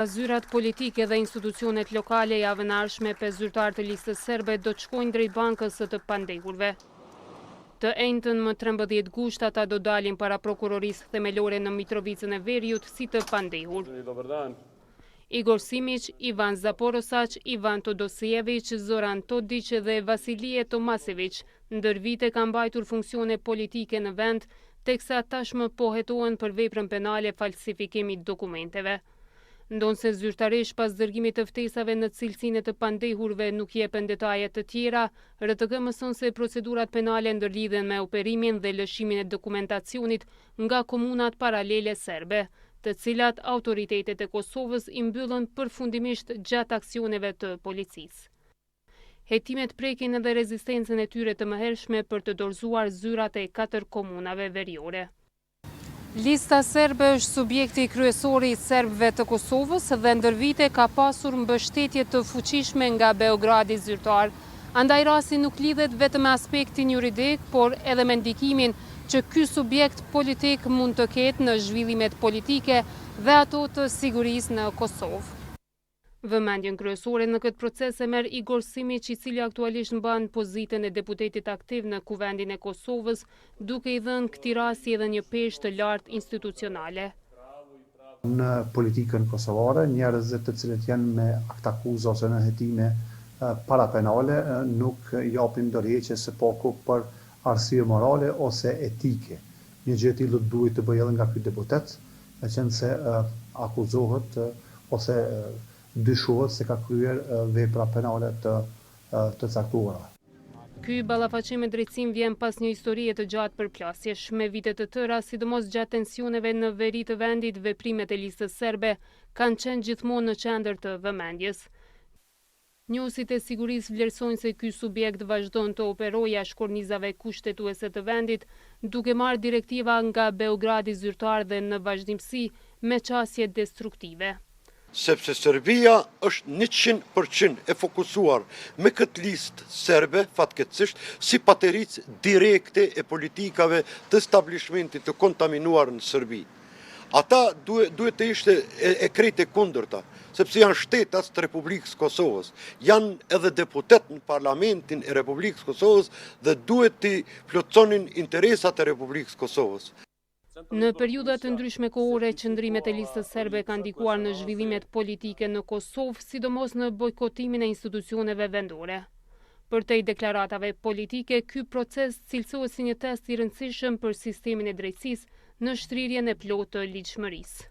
Zyrat politike dhe institucionet lokale javën arshme pe zyrtar të listës serbe do të shkojnë drejt bankës së të pandehurve. Të enjtën më 13 gusht ata do dalin para prokurorisë themelore në Mitrovicën e Veriut si të pandehur. Igor Simić, Ivan Zaporosac, Ivan Todosijević, Zoran Todić dhe Vasilije Tomasević ndër vite kanë mbajtur funksione politike në vend, teksa tashmë po hetohen për veprën penale falsifikimit dokumenteve. Ndonse zyrtaresh pas dërgimit të ftesave në cilësinë të pandehurve nuk jepen detaje të tjera, RTG mëson se procedurat penale ndërlidhen me operimin dhe lëshimin e dokumentacionit nga komunat paralele serbe, të cilat autoritetet e Kosovës i mbyllën përfundimisht gjatë aksioneve të policisë. Hetimet prekin edhe rezistencën e tyre të mëhershme për të dorëzuar zyrat e 4 komunave veriore. Lista serbe është subjekti kryesor i serbëve të Kosovës dhe ndër vite ka pasur mbështetje të fuqishme nga Beogradi zyrtar. Andaj rasti nuk lidhet vetëm me aspektin juridik, por edhe me ndikimin që ky subjekt politik mund të ketë në zhvillimet politike dhe ato të sigurisë në Kosovë. Vëmendjen kryesore në këtë proces e merr Igor Simić, i cili aktualisht mban pozitën e deputetit aktiv në Kuvendin e Kosovës, duke i dhënë këtij rasti edhe një peshë të lartë institucionale. Në politikën kosovare, njerëzit të cilët janë me akt akuzë ose në hetime parapenale nuk japin dorëheqje së paku për arsye morale ose etike. Një gjë e tillë duhet të bëjë edhe nga ky deputet, meqense akuzohet ose dyshohet se ka kryer vepra penale të caktuara. Ky ballafaqim me drejtësinë vjen pas një historie të gjatë përplasjesh. Me vite të tëra, sidomos gjatë tensioneve në veri të vendit, veprimet e listës serbe kanë qenë gjithmonë në qendër të vëmendjes. Njohësit e sigurisë vlerësojnë se ky subjekt vazhdon të operojë jashtë kornizave kushtetuese të vendit, duke marrë direktiva nga Beogradi zyrtar dhe në vazhdimsi me qasje destruktive. Sepse Serbia është 100% e fokusuar me këtë listë serbe, fatkeqësisht, si pateric direkte e politikave të establishmentit të kontaminuar në Serbi. Ata duhet të ishte e krejt e kundërta, sepse janë shtetas të Republikës Kosovës, janë edhe deputet në Parlamentin e Republikës Kosovës dhe duhet të plotësonin interesat e Republikës Kosovës. Në periudha të ndryshme kohore, qëndrimet e listës serbe kanë ndikuar në zhvillimet politike në Kosovë, sidomos në bojkotimin e institucioneve vendore. Përtej deklaratave politike, ky proces cilësohet si një test i rëndësishëm për sistemin e drejtësisë në shtrirjen e plotë të ligjshmërisë.